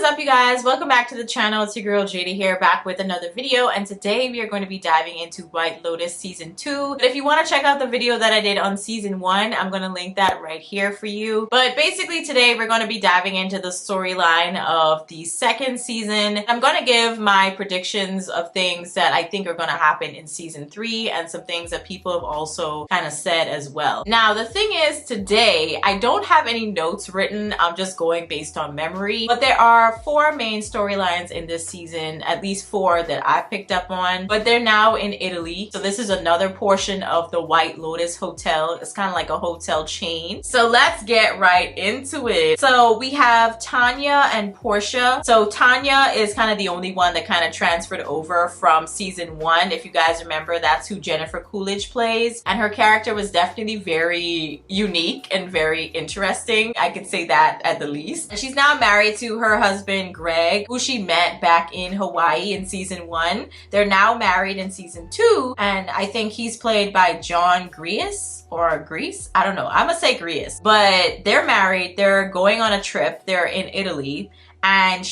up, you guys? Welcome back to the channel. It's your girl Jada here, back with another video, and today we are going to be diving into White Lotus season 2. But if you want to check out the video that I did on season 1, I'm going to link that right here for you. But basically today we're going to be diving into the storyline of the second season. I'm going to give my predictions of things that I think are going to happen in season 3 and some things that people have also kind of said as well. Now the thing is, today I don't have any notes written. I'm just going based on memory, but there are 4 main storylines in this season, at least 4 that I picked up on, but they're now in Italy. So this is another portion of the White Lotus hotel. It's kind of like a hotel chain. So let's get right into it. So we have Tanya and Portia. So Tanya is kind of the only one that kind of transferred over from season 1. If you guys remember, that's who Jennifer Coolidge plays, and her character was definitely very unique and very interesting. I could say that at the least. And she's now married to her husband Greg, who she met back in Hawaii in season 1. They're now married in season 2, and I think he's played by John Grease or Grease. I don't know. I'm gonna say Grease. But they're married. They're going on a trip. They're in Italy, and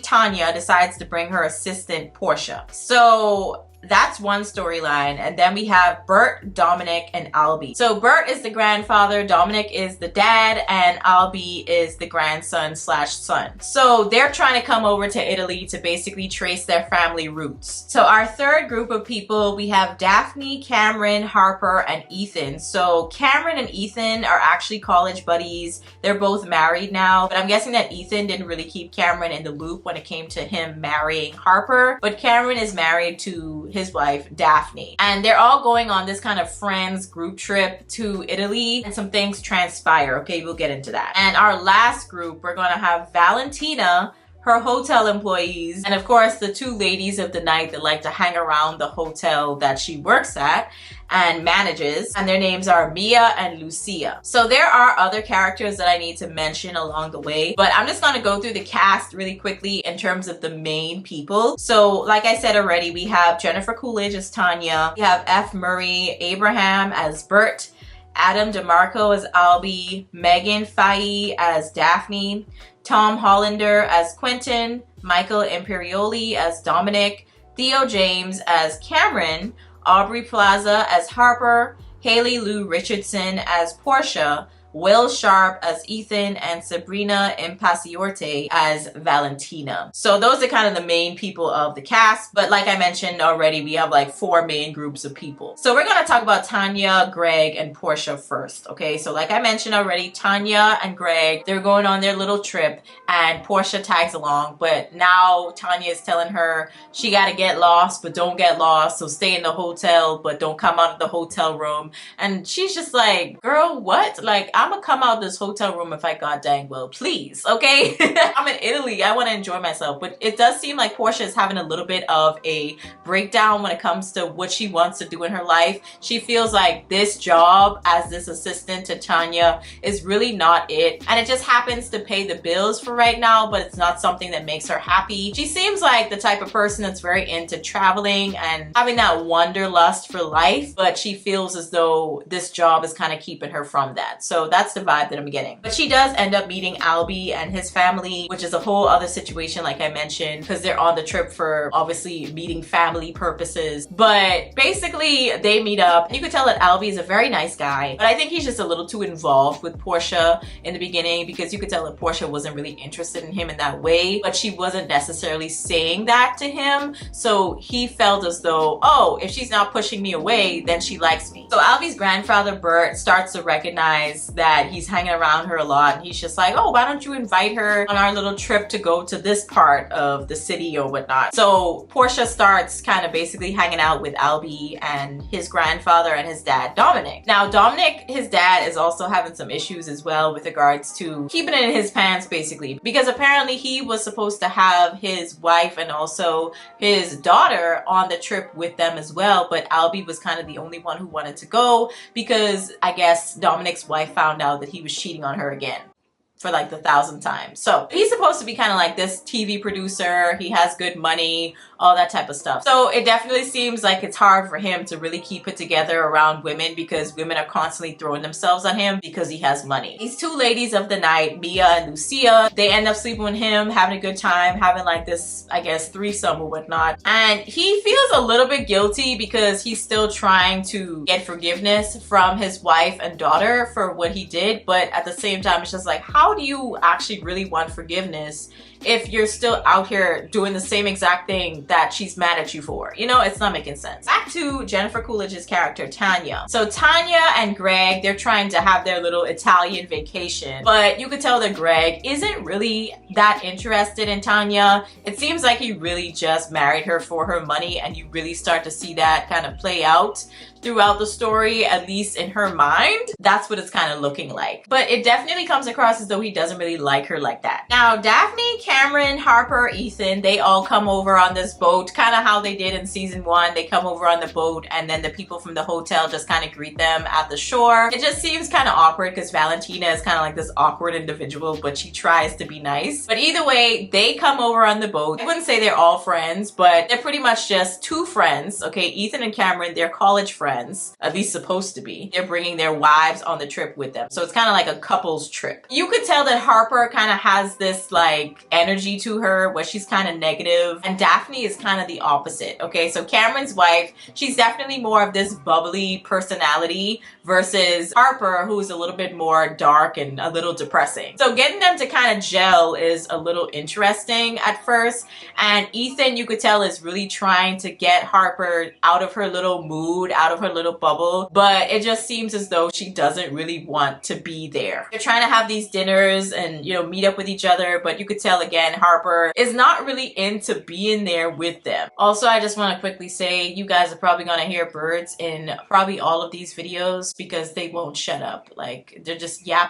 Tanya, decides to bring her assistant Portia. So that's one storyline. And then we have Bert, Dominic, and Albie. So Bert is the grandfather, Dominic is the dad, and Albie is the grandson slash son. So they're trying to come over to Italy to basically trace their family roots. So our third group of people, we have Daphne, Cameron, Harper, and Ethan. So Cameron and Ethan are actually college buddies. They're both married now, but I'm guessing that Ethan didn't really keep Cameron in the loop when it came to him marrying Harper. But Cameron is married to his wife Daphne, and they're all going on this kind of friends group trip to Italy, and some things transpire. Okay, we'll get into that. And our last group, we're going to have Valentina, her hotel employees, and of course the 2 ladies of the night that like to hang around the hotel that she works at and manages, and their names are Mia and Lucia. So there are other characters that I need to mention along the way, but I'm just gonna go through the cast really quickly in terms of the main people. So like I said already, we have Jennifer Coolidge as Tanya, we have F. Murray Abraham as Bert, Adam DeMarco as Albie, Megan Faye as Daphne, Tom Hollander as Quentin, Michael Imperioli as Dominic, Theo James as Cameron, Aubrey Plaza as Harper, Haley Lou Richardson as Portia, Will Sharp as Ethan, and Sabrina Impaciorte as Valentina. So those are kind of the main people of the cast, but like I mentioned already, we have like 4 main groups of people. So we're going to talk about Tanya, Greg, and Portia first. Okay, so like I mentioned already, Tanya and Greg, they're going on their little trip, and Portia tags along, but now Tanya is telling her she got to get lost, but don't get lost, so stay in the hotel, but don't come out of the hotel room. And she's just like, girl, what? Like, I'm gonna come out this hotel room if I god dang well please, okay? I'm in Italy, I want to enjoy myself. But it does seem like Portia is having a little bit of a breakdown when it comes to what she wants to do in her life. She feels like this job as this assistant to Tanya is really not it, and it just happens to pay the bills for right now, but it's not something that makes her happy. She seems like the type of person that's very into traveling and having that wanderlust for life, but she feels as though this job is kind of keeping her from that. So that's the vibe that I'm getting. But she does end up meeting Albie and his family, which is a whole other situation like I mentioned, because they're on the trip for obviously meeting family purposes. But basically they meet up. You could tell that Albie is a very nice guy, but I think he's just a little too involved with Portia in the beginning, because you could tell that Portia wasn't really interested in him in that way, but she wasn't necessarily saying that to him. So he felt as though, oh, if she's not pushing me away, then she likes me. So Albie's grandfather Bert starts to recognize that he's hanging around her a lot, and he's just like, oh, why don't you invite her on our little trip to go to this part of the city or whatnot. So Portia starts kind of basically hanging out with Albie and his grandfather and his dad Dominic. Now Dominic, his dad, is also having some issues as well with regards to keeping it in his pants basically, because apparently he was supposed to have his wife and also his daughter on the trip with them as well, but Albie was kind of the only one who wanted to go because I guess Dominic's wife found out that he was cheating on her again. for like the 1,000th time. So he's supposed to be kind of like this TV producer. He has good money, all that type of stuff. So it definitely seems like it's hard for him to really keep it together around women because women are constantly throwing themselves on him because he has money. These two ladies of the night, Mia and Lucia, they end up sleeping with him, having a good time, having like this, I guess, threesome or whatnot. And he feels a little bit guilty because he's still trying to get forgiveness from his wife and daughter for what he did. But at the same time, it's just like, how do you actually really want forgiveness if you're still out here doing the same exact thing that she's mad at you for? You know, it's not making sense. Back to Jennifer Coolidge's character, Tanya. So Tanya and Greg, they're trying to have their little Italian vacation, but you could tell that Greg isn't really that interested in Tanya. It seems like he really just married her for her money, and you really start to see that kind of play out throughout the story, at least in her mind. That's what it's kind of looking like. But it definitely comes across as though he doesn't really like her like that. Now, Daphne, Cameron, Harper, Ethan, they all come over on this boat, kind of how they did in season 1. They come over on the boat, and then the people from the hotel just kind of greet them at the shore. It just seems kind of awkward because Valentina is kind of like this awkward individual, but she tries to be nice. But either way, they come over on the boat. I wouldn't say they're all friends, but they're pretty much just two friends. Okay, Ethan and Cameron, they're college friends, at least supposed to be. They're bringing their wives on the trip with them. So it's kind of like a couple's trip. You could tell that Harper kind of has this like energy to her where she's kind of negative, and Daphne is kind of the opposite. Okay, so Cameron's wife, she's definitely more of this bubbly personality versus Harper, who's a little bit more dark and a little depressing. So getting them to kind of gel is a little interesting at first, and Ethan, you could tell, is really trying to get Harper out of her little mood, out of her little bubble, but it just seems as though she doesn't really want to be there. They're trying to have these dinners and, you know, meet up with each other, but you could tell again, Harper is not really into being there with them. Also, I just want to quickly say, you guys are probably going to hear birds in probably all of these videos because they won't shut up. Like, they're just yapping.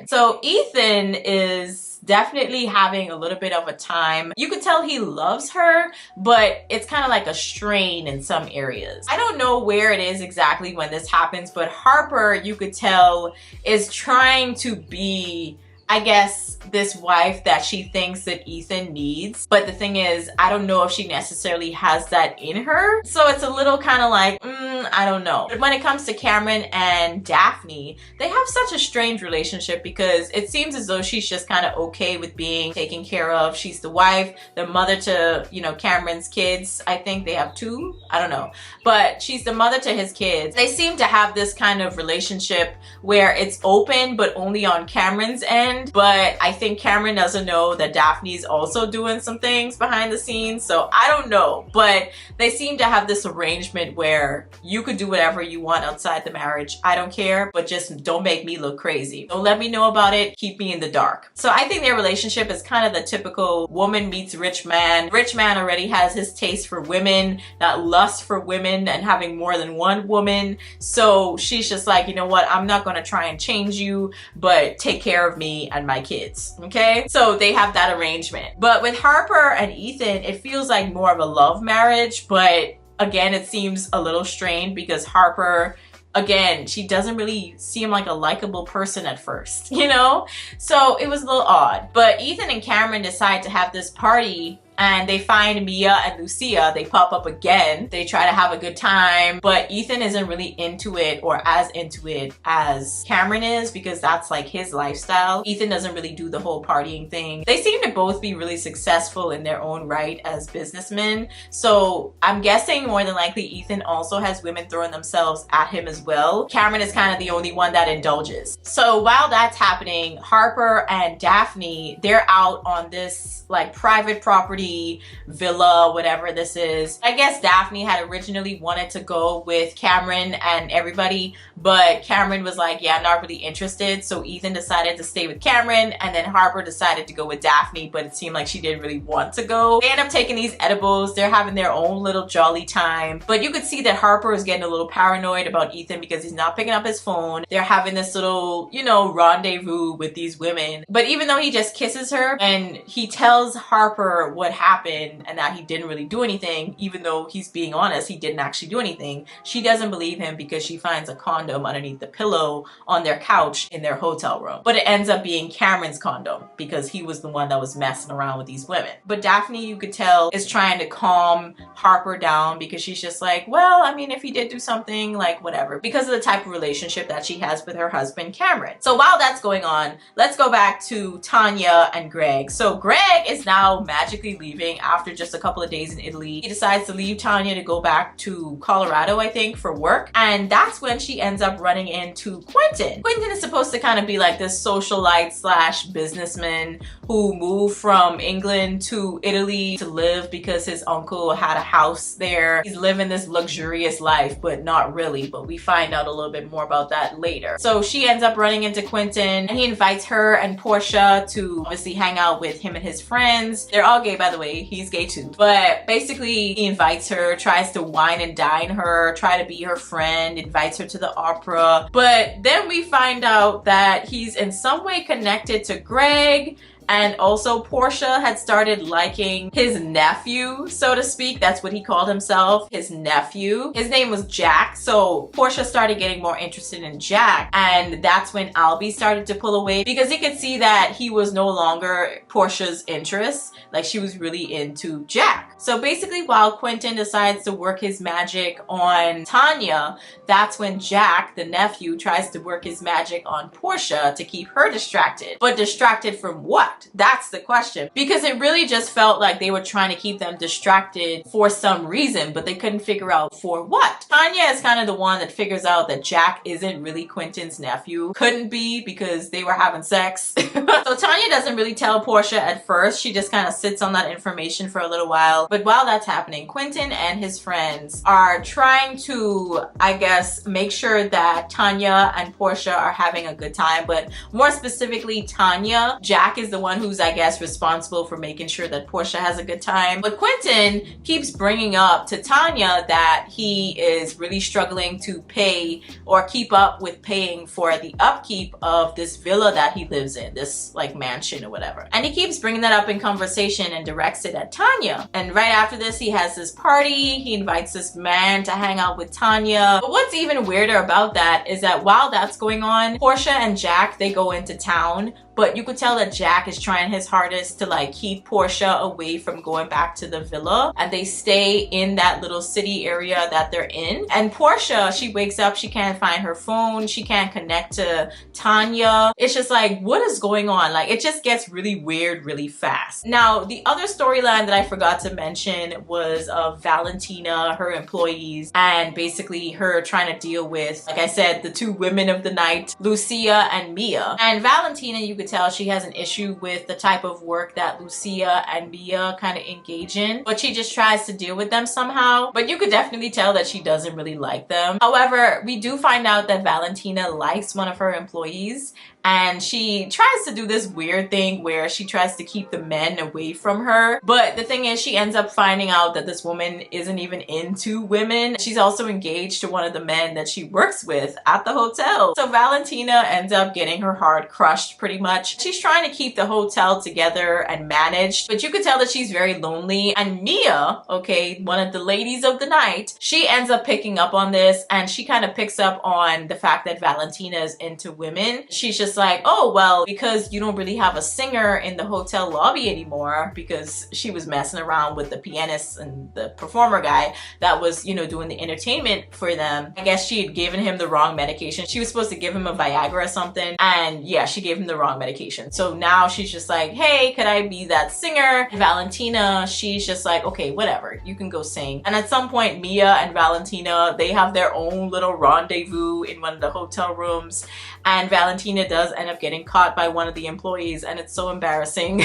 So Ethan is definitely having a little bit of a time. You could tell he loves her, but it's kind of like a strain in some areas. I don't know where it is exactly when this happens, but Harper, you could tell, is trying to be, I guess, this wife that she thinks that Ethan needs. But the thing is, I don't know if she necessarily has that in her. So it's a little kind of like, I don't know. But when it comes to Cameron and Daphne, they have such a strange relationship because it seems as though she's just kind of okay with being taken care of. She's the wife, the mother to, you know, Cameron's kids. I think they have 2. I don't know. But she's the mother to his kids. They seem to have this kind of relationship where it's open, but only on Cameron's end. But I think Cameron doesn't know that Daphne's also doing some things behind the scenes. So I don't know. But they seem to have this arrangement where you could do whatever you want outside the marriage. I don't care, but just don't make me look crazy. Don't let me know about it. Keep me in the dark. So I think their relationship is kind of the typical woman meets rich man. Rich man already has his taste for women, that lust for women and having more than one woman. So she's just like, you know what? I'm not going to try and change you, but take care of me and my kids. Okay? So they have that arrangement. But with Harper and Ethan, it feels like more of a love marriage, but again, it seems a little strained because Harper, again, she doesn't really seem like a likable person at first, you know? So it was a little odd. But Ethan and Cameron decide to have this party, and they find Mia and Lucia. They pop up again. They try to have a good time, but Ethan isn't really into it or as into it as Cameron is because that's like his lifestyle. Ethan doesn't really do the whole partying thing. They seem to both be really successful in their own right as businessmen. So I'm guessing more than likely Ethan also has women throwing themselves at him as well. Cameron is kind of the only one that indulges. So while that's happening, Harper and Daphne, they're out on this like private property, villa, whatever this is. I guess Daphne had originally wanted to go with Cameron and everybody, but Cameron was like, yeah, I'm not really interested. So Ethan decided to stay with Cameron, and then Harper decided to go with Daphne, but it seemed like she didn't really want to go. They end up taking these edibles. They're having their own little jolly time, but you could see that Harper is getting a little paranoid about Ethan because he's not picking up his phone. They're having this little, you know, rendezvous with these women, but even though he just kisses her and he tells Harper what what happened and that he didn't really do anything, even though he's being honest, he didn't actually do anything. She doesn't believe him because she finds a condom underneath the pillow on their couch in their hotel room. But it ends up being Cameron's condom because he was the one that was messing around with these women. But Daphne, you could tell, is trying to calm Harper down because she's just like, well, I mean, if he did do something, like whatever, because of the type of relationship that she has with her husband, Cameron. So while that's going on, let's go back to Tanya and Greg. So Greg is now magically leaving after just a couple of days in Italy. He decides to leave Tanya to go back to Colorado, I think, for work. And that's when she ends up running into Quentin. Quentin is supposed to kind of be like this socialite slash businessman who moved from England to Italy to live because his uncle had a house there. He's living this luxurious life, but not really. But we find out a little bit more about that later. So she ends up running into Quentin and he invites her and Portia to obviously hang out with him and his friends. They're all gay, by the way. He's gay too. But basically he invites her, tries to wine and dine her, try to be her friend, invites her to the opera. But then we find out that he's in some way connected to Greg. And also Portia had started liking his nephew, so to speak. That's what he called himself, his nephew. His name was Jack. So Portia started getting more interested in Jack. And that's when Albie started to pull away because he could see that he was no longer Portia's interest. Like she was really into Jack. So basically while Quentin decides to work his magic on Tanya, that's when Jack, the nephew, tries to work his magic on Portia to keep her distracted. But distracted from what? That's the question. Because it really just felt like they were trying to keep them distracted for some reason, but they couldn't figure out for what. Tanya is kind of the one that figures out that Jack isn't really Quentin's nephew. Couldn't be because they were having sex. So Tanya doesn't really tell Portia at first. She just kind of sits on that information for a little while. But while that's happening, Quentin and his friends are trying to, I guess, make sure that Tanya and Portia are having a good time. But more specifically, Tanya. Jack is the one who's, I guess, responsible for making sure that Portia has a good time. But Quentin keeps bringing up to Tanya that he is really struggling to pay or keep up with paying for the upkeep of this villa that he lives in, this like mansion or whatever. And he keeps bringing that up in conversation and directs it at Tanya. And right after this, he has this party. He invites this man to hang out with Tanya. But what's even weirder about that is that while that's going on, Portia and Jack, they go into town. But you could tell that Jack is trying his hardest to like keep Portia away from going back to the villa, and they stay in that little city area that they're in. And Portia, she wakes up, she can't find her phone, she can't connect to Tanya. It's just like, what is going on? Like, it just gets really weird really fast. Now, the other storyline that I forgot to mention was of Valentina, her employees, and basically her trying to deal with, like I said, the two women of the night, Lucia and Mia. And Valentina, you could tell she has an issue with the type of work that Lucia and Mia kind of engage in, but she just tries to deal with them somehow. But you could definitely tell that she doesn't really like them. However, we do find out that Valentina likes one of her employees, and she tries to do this weird thing where she tries to keep the men away from her. But the thing is, she ends up finding out that this woman isn't even into women. She's also engaged to one of the men that she works with at the hotel. So Valentina ends up getting her heart crushed pretty much. She's trying to keep the hotel together and managed, but you could tell that she's very lonely. And Mia, okay, one of the ladies of the night, she ends up picking up on this, and she kind of picks up on the fact that Valentina is into women. She's just like, oh, well, because you don't really have a singer in the hotel lobby anymore, because she was messing around with the pianist and the performer guy that was, you know, doing the entertainment for them. I guess she had given him the wrong medication. She was supposed to give him a Viagra or something, and yeah, she gave him the wrong medication. So now she's just like, hey, could I be that singer? And Valentina, she's just like, okay, whatever, you can go sing. And at some point, Mia and Valentina, they have their own little rendezvous in one of the hotel rooms, and Valentina does end up getting caught by one of the employees, and it's so embarrassing.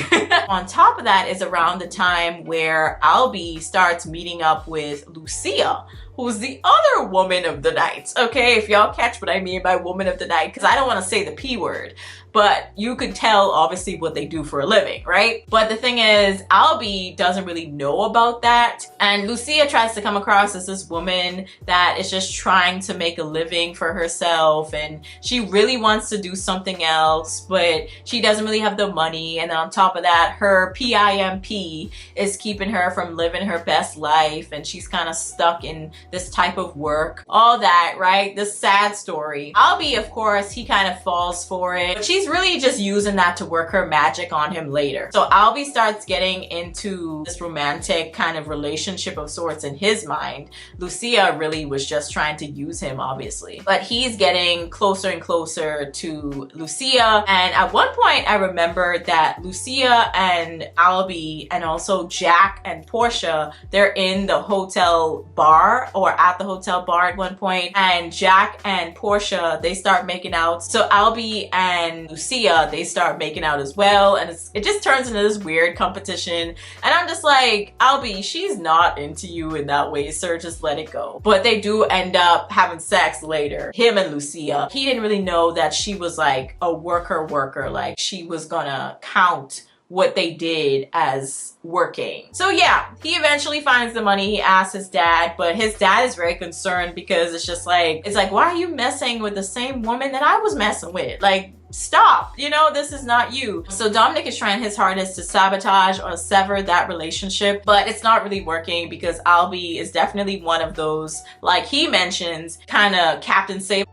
On top of that is around the time where Albie starts meeting up with Lucia, who's the other woman of the night. Okay, if y'all catch what I mean by woman of the night, because I don't want to say the P word. but you could tell obviously what they do for a living, right? But the thing is, Albie doesn't really know about that, and Lucia tries to come across as this woman that is just trying to make a living for herself, and she really wants to do something else, but she doesn't really have the money, and on top of that, her PIMP is keeping her from living her best life, and she's kind of stuck in this type of work, all that, right? This sad story. Albie, of course, he kind of falls for it, but she's really just using that to work her magic on him later. So Albie starts getting into this romantic kind of relationship of sorts in his mind. Lucia really was just trying to use him, obviously, but he's getting closer and closer to Lucia, and at one point I remember that Lucia and Albie and also Jack and Portia, they're in the hotel bar, or at the hotel bar at one point, and Jack and Portia, they start making out. So Albie and Lucia, they start making out as well, and it just turns into this weird competition, and I'm just like, Albie, she's not into you in that way, sir, just let it go. But they do end up having sex later, him and Lucia. He didn't really know that she was like a worker, like she was gonna count what they did as working. So yeah, he eventually finds the money. He asks his dad, but his dad is very concerned because it's just like, why are you messing with the same woman that I was messing with? Like, stop, you know, this is not you. So Dominic is trying his hardest to sabotage or sever that relationship, but it's not really working because Albie is definitely one of those, like he mentions, kind of Captain Save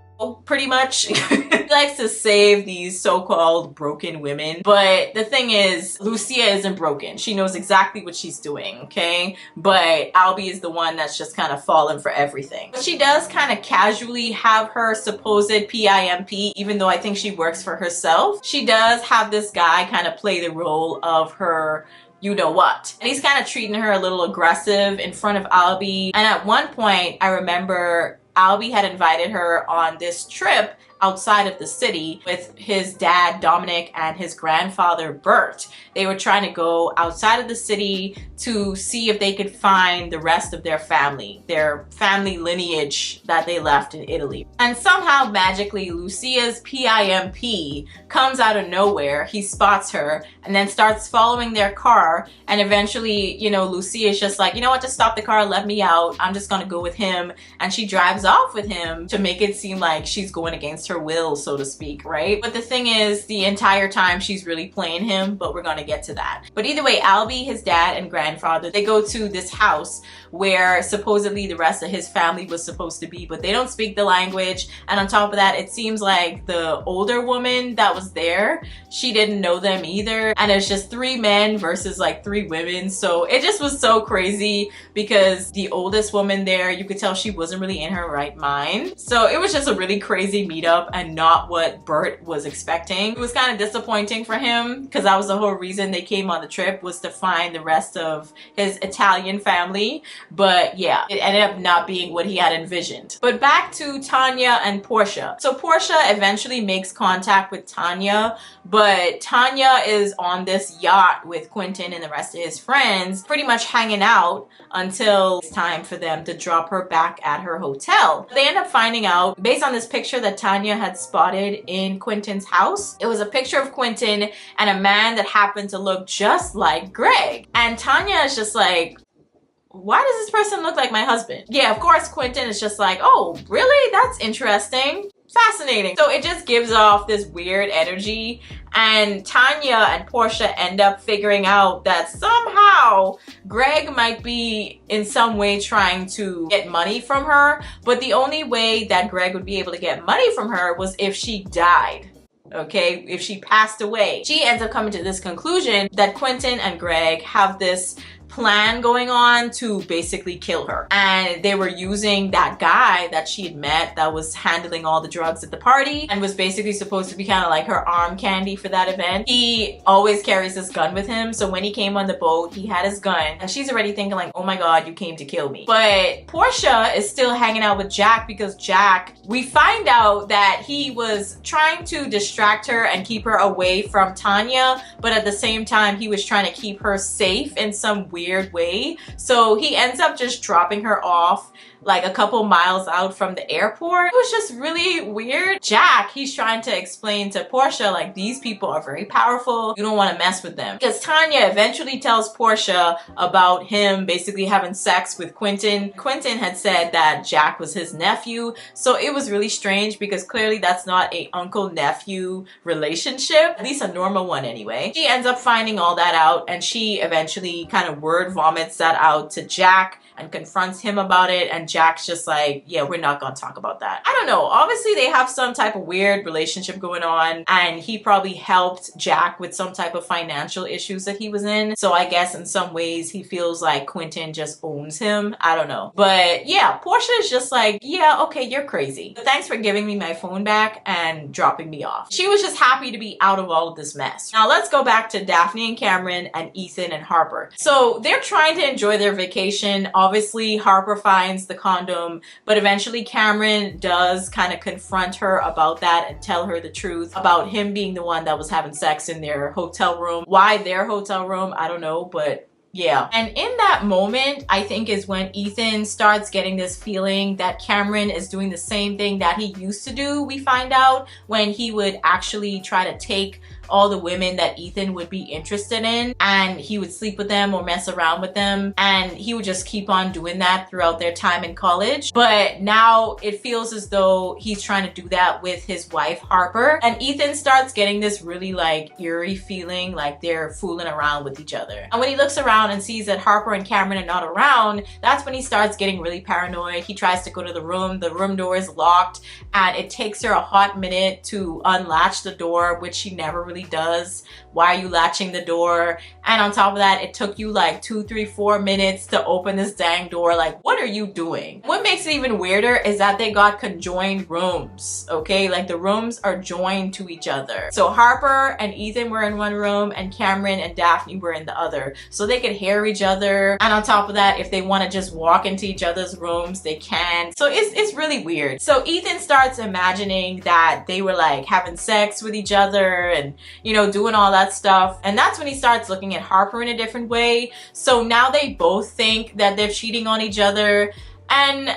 pretty much. He likes to save these so-called broken women, but the thing is, Lucia isn't broken. She knows exactly what she's doing, okay? But Albie is the one that's just kind of fallen for everything. But she does kind of casually have her supposed PIMP, even though I think she works for herself. She does have this guy kind of play the role of her you know what. And he's kind of treating her a little aggressive in front of Albie. And at one point, I remember Albie had invited her on this trip outside of the city with his dad Dominic and his grandfather Bert. They were trying to go outside of the city to see if they could find the rest of their family lineage that they left in Italy. And somehow magically Lucia's PIMP comes out of nowhere. He spots her and then starts following their car, and eventually, you know, Lucia is just like, you know what, just stop the car, let me out, I'm just gonna go with him. And she drives off with him to make it seem like she's going against her will, so to speak, right? But the thing is, the entire time she's really playing him, but we're gonna get to that. But either way, Albie, his dad and grandfather, they go to this house where supposedly the rest of his family was supposed to be, but they don't speak the language. And on top of that, it seems like the older woman that was there, she didn't know them either. And it's just 3 men versus like 3 women. So it just was so crazy because the oldest woman there, you could tell she wasn't really in her right mind. So it was just a really crazy meetup and not what Bert was expecting. It was kind of disappointing for him because that was the whole reason they came on the trip, was to find the rest of his Italian family. But yeah, it ended up not being what he had envisioned. But back to Tanya and Portia. So Portia eventually makes contact with Tanya, but Tanya is on this yacht with Quentin and the rest of his friends, pretty much hanging out until it's time for them to drop her back at her hotel. They end up finding out, based on this picture that Tanya had spotted in Quentin's house, it was a picture of Quentin and a man that happened to look just like Greg. And Tanya is just like, why does this person look like my husband? Yeah, of course, Quentin is just like, oh, really? That's interesting. Fascinating. So it just gives off this weird energy, and Tanya and Portia end up figuring out that somehow Greg might be in some way trying to get money from her, but the only way that Greg would be able to get money from her was if she died. Okay, if she passed away. She ends up coming to this conclusion that Quentin and Greg have this plan going on to basically kill her, and they were using that guy that she had met that was handling all the drugs at the party and was basically supposed to be kind of like her arm candy for that event. He always carries this gun with him, so when he came on the boat, he had his gun, and she's already thinking like, oh my god, you came to kill me. But Portia is still hanging out with Jack because Jack, we find out that he was trying to distract her and keep her away from Tanya, but at the same time he was trying to keep her safe in some weird way. So he ends up just dropping her off like a couple miles out from the airport. It was just really weird. Jack, he's trying to explain to Portia, like, these people are very powerful. You don't want to mess with them. Because Tanya eventually tells Portia about him basically having sex with Quentin. Quentin had said that Jack was his nephew. So it was really strange because clearly that's not a uncle-nephew relationship. At least a normal one anyway. She ends up finding all that out and she eventually kind of word vomits that out to Jack and confronts him about it, and Jack's just like, yeah, we're not gonna talk about that. I don't know, obviously they have some type of weird relationship going on, and he probably helped Jack with some type of financial issues that he was in, so I guess in some ways he feels like Quentin just owns him. I don't know, but yeah, Portia is just like, yeah, okay, you're crazy, but thanks for giving me my phone back and dropping me off. She was just happy to be out of all of this mess. Now let's go back to Daphne and Cameron and Ethan and Harper. So they're trying to enjoy their vacation. Obviously, Harper finds the condom, but eventually Cameron does kind of confront her about that and tell her the truth about him being the one that was having sex in their hotel room. Why their hotel room? I don't know, but yeah. And in that moment, I think is when Ethan starts getting this feeling that Cameron is doing the same thing that he used to do, we find out, when he would actually try to take all the women that Ethan would be interested in and he would sleep with them or mess around with them, and he would just keep on doing that throughout their time in college. But now it feels as though he's trying to do that with his wife Harper, and Ethan starts getting this really like eerie feeling like they're fooling around with each other. And when he looks around and sees that Harper and Cameron are not around, that's when he starts getting really paranoid. He tries to go to the room door is locked, and it takes her a hot minute to unlatch the door, which she never really does. Why are you latching the door? And on top of that, it took you like 2, 3, 4 minutes to open this dang door. Like, what are you doing? What makes it even weirder is that they got conjoined rooms, okay? Like the rooms are joined to each other. So Harper and Ethan were in one room and Cameron and Daphne were in the other. So they could hear each other. And on top of that, if they want to just walk into each other's rooms, they can. So it's really weird. So Ethan starts imagining that they were like having sex with each other and, you know, doing all that stuff. And that's when he starts looking at Harper in a different way. So now they both think that they're cheating on each other. And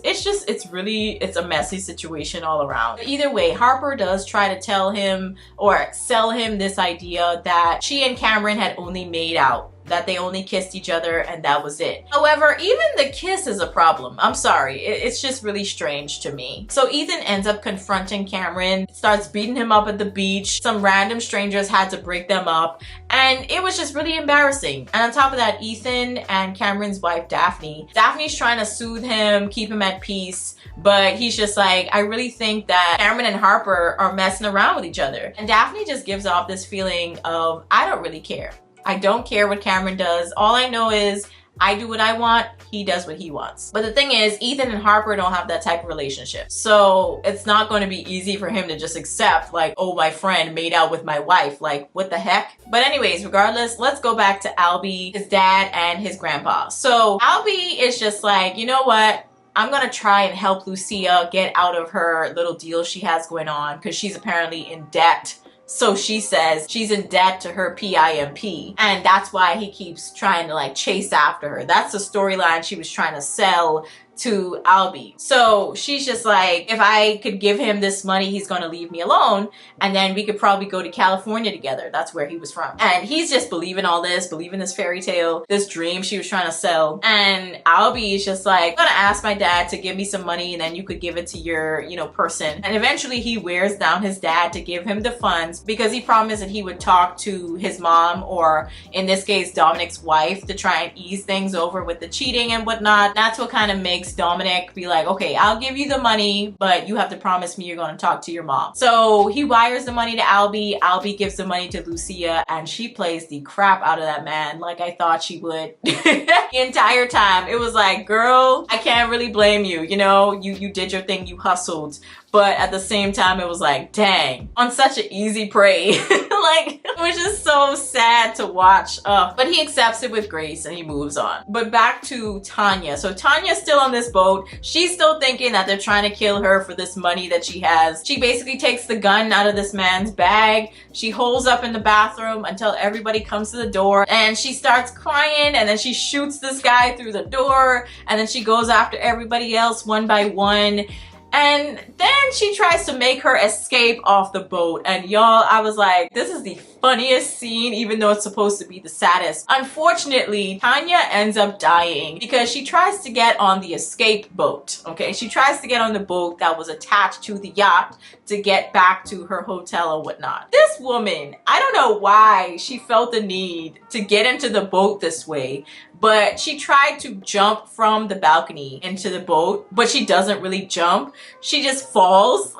it's a messy situation all around. Either way, Harper does try to tell him or sell him this idea that she and Cameron had only made out, that they only kissed each other and that was it. However, even the kiss is a problem. I'm sorry, it's just really strange to me. So Ethan ends up confronting Cameron, starts beating him up at the beach. Some random strangers had to break them up, and it was just really embarrassing. And on top of that, Ethan and Cameron's wife Daphne's trying to soothe him, keep him at peace, but he's just like, I really think that Cameron and Harper are messing around with each other. And Daphne just gives off this feeling of, I don't really care. I don't care what Cameron does. All I know is I do what I want, he does what he wants. But the thing is, Ethan and Harper don't have that type of relationship. So it's not going to be easy for him to just accept like, oh, my friend made out with my wife. Like, what the heck? But anyways, regardless, let's go back to Albie, his dad, and his grandpa. So Albie is just like, you know what? I'm gonna try and help Lucia get out of her little deal she has going on because she's apparently in debt. So she says she's in debt to her PIMP, and that's why he keeps trying to like chase after her. That's the storyline she was trying to sell to Albie. So she's just like, if I could give him this money, he's gonna leave me alone, and then we could probably go to California together. That's where he was from. And he's just believing all this, believing this fairy tale, this dream she was trying to sell. And Albie is just like, I'm gonna ask my dad to give me some money and then you could give it to your, you know, person. And eventually he wears down his dad to give him the funds because he promised that he would talk to his mom, or in this case, Dominic's wife, to try and ease things over with the cheating and whatnot. That's what kind of makes Dominic be like, okay, I'll give you the money, but you have to promise me you're going to talk to your mom. So he wires the money to Albie. Albie gives the money to Lucia, and she plays the crap out of that man like I thought she would. The entire time it was like, girl, I can't really blame you. You know, you did your thing, you hustled, but at the same time it was like, dang, on such an easy prey. Like, it was just so sad to watch. But he accepts it with grace and he moves on. But back to Tanya. So Tanya's still on this boat. She's still thinking that they're trying to kill her for this money that she has. She basically takes the gun out of this man's bag. She holds up in the bathroom until everybody comes to the door, and she starts crying, and then she shoots this guy through the door, and then she goes after everybody else one by one. And then she tries to make her escape off the boat. And y'all, I was like, this is the funniest scene, even though it's supposed to be the saddest. Unfortunately, Tanya ends up dying because she tries to get on the escape boat, okay? She tries to get on the boat that was attached to the yacht to get back to her hotel or whatnot. This woman, I don't know why she felt the need to get into the boat this way, but she tried to jump from the balcony into the boat, but she doesn't really jump. She just falls.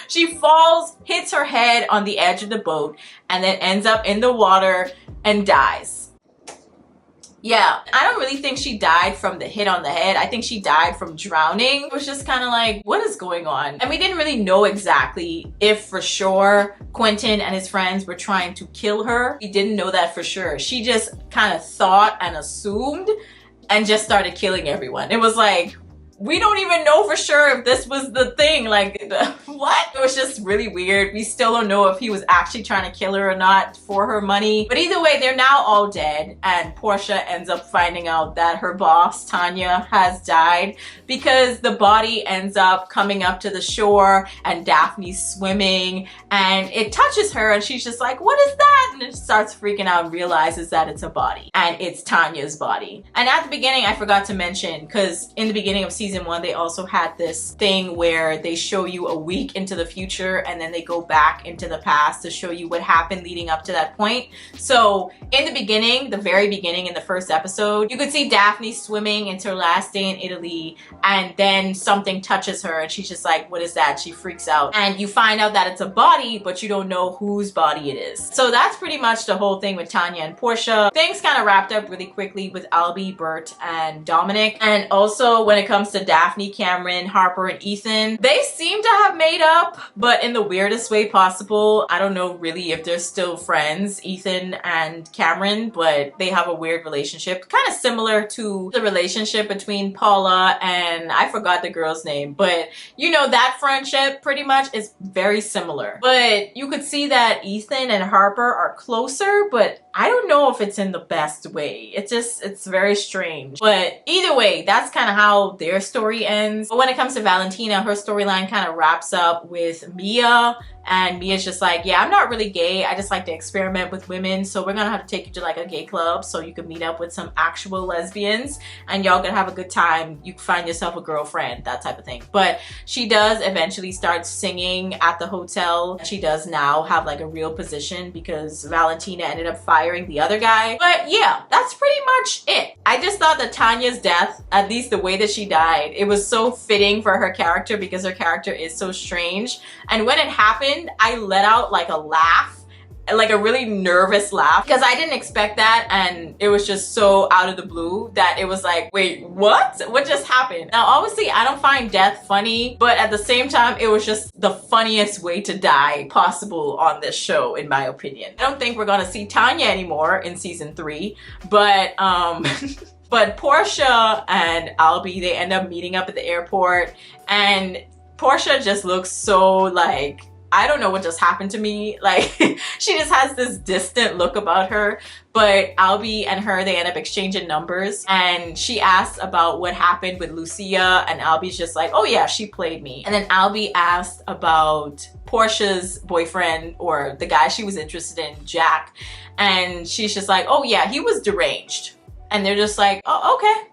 She falls, hits her head on the edge of the boat, and then ends up in the water and dies. Yeah, I don't really think she died from the hit on the head. I think she died from drowning. It was just kind of like, what is going on? And we didn't really know exactly if for sure Quentin and his friends were trying to kill her. We didn't know that for sure. She just kind of thought and assumed and just started killing everyone. It was like, we don't even know for sure if this was the thing. Like, what? It was just really weird. We still don't know if he was actually trying to kill her or not for her money. But either way, they're now all dead. And Portia ends up finding out that her boss, Tanya, has died because the body ends up coming up to the shore and Daphne's swimming and it touches her and she's just like, what is that? And it starts freaking out and realizes that it's a body and it's Tanya's body. And at the beginning, I forgot to mention, because in the beginning of season 1, they also had this thing where they show you a week into the future and then they go back into the past to show you what happened leading up to that point. So in the beginning, the very beginning, in the first episode, you could see Daphne swimming into her last day in Italy, and then something touches her and she's just like, what is that? She freaks out and you find out that it's a body, but you don't know whose body it is. So that's pretty much the whole thing with Tanya and Portia. Things kind of wrapped up really quickly with Albie, Bert, and Dominic. And also when it comes to Daphne, Cameron, Harper, and Ethan, they seem to have made up, but in the weirdest way possible. I don't know really if they're still friends, Ethan and Cameron, but they have a weird relationship, kind of similar to the relationship between Paula and I forgot the girl's name, but you know, that friendship pretty much is very similar. But you could see that Ethan and Harper are closer, but I don't know if it's in the best way. It's very strange. But either way, that's kind of how their story ends. But when it comes to Valentina, her storyline kind of wraps up with Mia. And Mia's just like, yeah, I'm not really gay. I just like to experiment with women. So we're gonna have to take you to like a gay club so you can meet up with some actual lesbians and y'all gonna have a good time. You can find yourself a girlfriend, that type of thing. But she does eventually start singing at the hotel. She does now have like a real position because Valentina ended up firing the other guy. But yeah, that's pretty much it. I just thought that Tanya's death, at least the way that she died, it was so fitting for her character because her character is so strange. And when it happened, I let out like a laugh, like a really nervous laugh, because I didn't expect that, and it was just so out of the blue that it was like, wait, what just happened? Now obviously I don't find death funny, but at the same time it was just the funniest way to die possible on this show, in my opinion. I don't think we're gonna see Tanya anymore in season 3, but but Portia and Albie, they end up meeting up at the airport, and Portia just looks so like, I don't know what just happened to me. Like, she just has this distant look about her. But Albie and her, they end up exchanging numbers. And she asks about what happened with Lucia. And Albie's just like, oh yeah, she played me. And then Albie asked about Portia's boyfriend, or the guy she was interested in, Jack. And she's just like, oh yeah, he was deranged. And they're just like, oh, okay.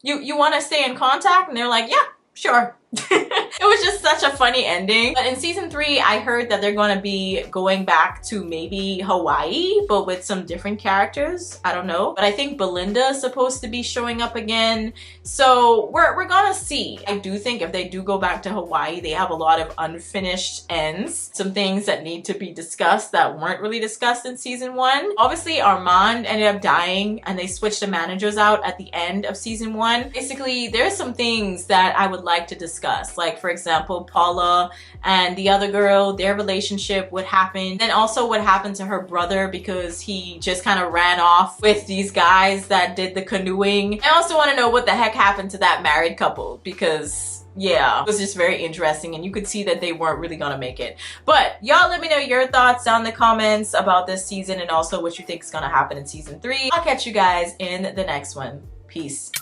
You want to stay in contact? And they're like, yeah, sure. It was just such a funny ending. But in season 3, I heard that they're going to be going back to maybe Hawaii, but with some different characters. I don't know. But I think Belinda is supposed to be showing up again. So we're gonna see. I do think if they do go back to Hawaii, they have a lot of unfinished ends. Some things that need to be discussed that weren't really discussed in season 1. Obviously, Armand ended up dying and they switched the managers out at the end of season 1. Basically, there's some things that I would like to discuss discuss. Like, for example, Paula and the other girl, their relationship, what happened, and also what happened to her brother because he just kind of ran off with these guys that did the canoeing. I also want to know what the heck happened to that married couple, because yeah, it was just very interesting and you could see that they weren't really gonna make it. But y'all let me know your thoughts down in the comments about this season and also what you think is gonna happen in season 3. I'll catch you guys in the next one. Peace.